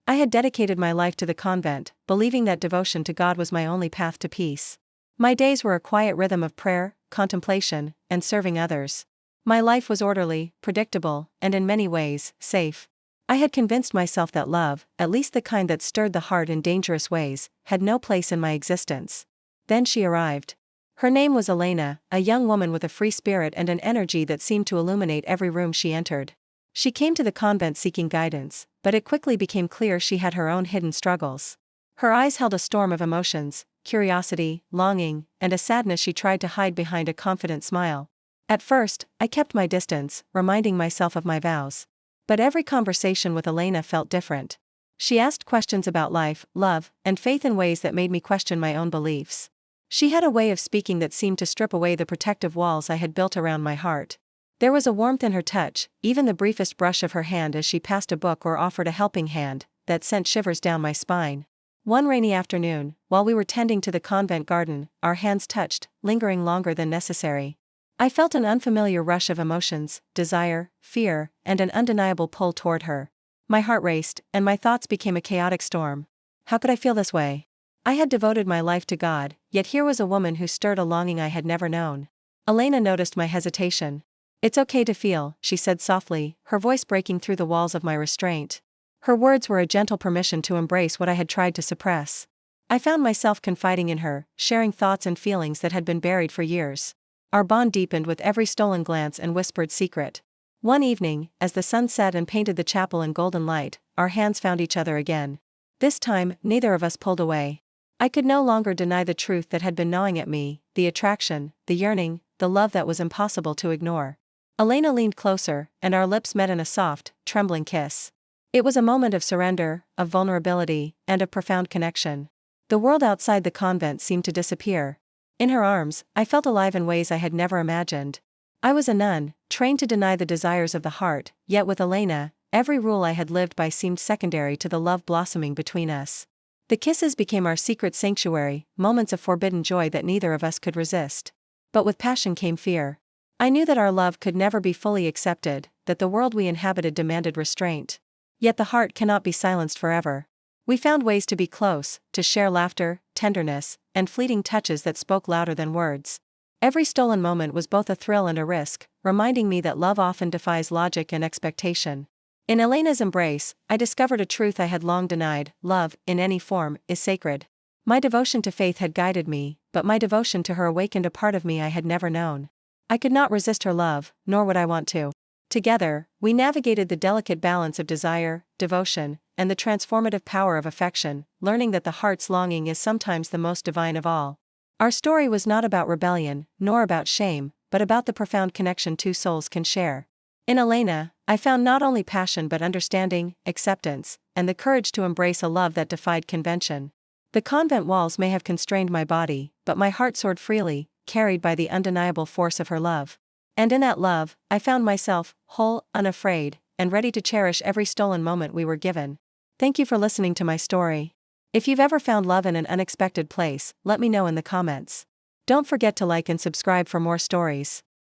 I had dedicated my life to the convent, believing that devotion to God was my only path to peace. My days were a quiet rhythm of prayer, contemplation, and serving others. My life was orderly, predictable, and in many ways, safe. I had convinced myself that love, at least the kind that stirred the heart in dangerous ways, had no place in my existence. Then she arrived. Her name was Elena, a young woman with a free spirit and an energy that seemed to illuminate every room she entered. She came to the convent seeking guidance, but it quickly became clear she had her own hidden struggles. Her eyes held a storm of emotions, curiosity, longing, and a sadness she tried to hide behind a confident smile. At first, I kept my distance, reminding myself of my vows. But every conversation with Elena felt different. She asked questions about life, love, and faith in ways that made me question my own beliefs. She had a way of speaking that seemed to strip away the protective walls I had built around my heart. There was a warmth in her touch, even the briefest brush of her hand as she passed a book or offered a helping hand, that sent shivers down my spine. One rainy afternoon, while we were tending to the convent garden, our hands touched, lingering longer than necessary. I felt an unfamiliar rush of emotions, desire, fear, and an undeniable pull toward her. My heart raced, and my thoughts became a chaotic storm. How could I feel this way? I had devoted my life to God, yet here was a woman who stirred a longing I had never known. Elena noticed my hesitation. "It's okay to feel," she said softly, her voice breaking through the walls of my restraint. Her words were a gentle permission to embrace what I had tried to suppress. I found myself confiding in her, sharing thoughts and feelings that had been buried for years. Our bond deepened with every stolen glance and whispered secret. One evening, as the sun set and painted the chapel in golden light, our hands found each other again. This time, neither of us pulled away. I could no longer deny the truth that had been gnawing at me, the attraction, the yearning, the love that was impossible to ignore. Elena leaned closer, and our lips met in a soft, trembling kiss. It was a moment of surrender, of vulnerability, and of profound connection. The world outside the convent seemed to disappear. In her arms, I felt alive in ways I had never imagined. I was a nun, trained to deny the desires of the heart, yet with Elena, every rule I had lived by seemed secondary to the love blossoming between us. The kisses became our secret sanctuary, moments of forbidden joy that neither of us could resist. But with passion came fear. I knew that our love could never be fully accepted, that the world we inhabited demanded restraint. Yet the heart cannot be silenced forever. We found ways to be close, to share laughter, tenderness, and fleeting touches that spoke louder than words. Every stolen moment was both a thrill and a risk, reminding me that love often defies logic and expectation. In Elena's embrace, I discovered a truth I had long denied: love, in any form, is sacred. My devotion to faith had guided me, but my devotion to her awakened a part of me I had never known. I could not resist her love, nor would I want to. Together, we navigated the delicate balance of desire, devotion, and the transformative power of affection, learning that the heart's longing is sometimes the most divine of all. Our story was not about rebellion, nor about shame, but about the profound connection two souls can share. In Elena, I found not only passion but understanding, acceptance, and the courage to embrace a love that defied convention. The convent walls may have constrained my body, but my heart soared freely, carried by the undeniable force of her love. And in that love, I found myself, whole, unafraid, and ready to cherish every stolen moment we were given. Thank you for listening to my story. If you've ever found love in an unexpected place, let me know in the comments. Don't forget to like and subscribe for more stories.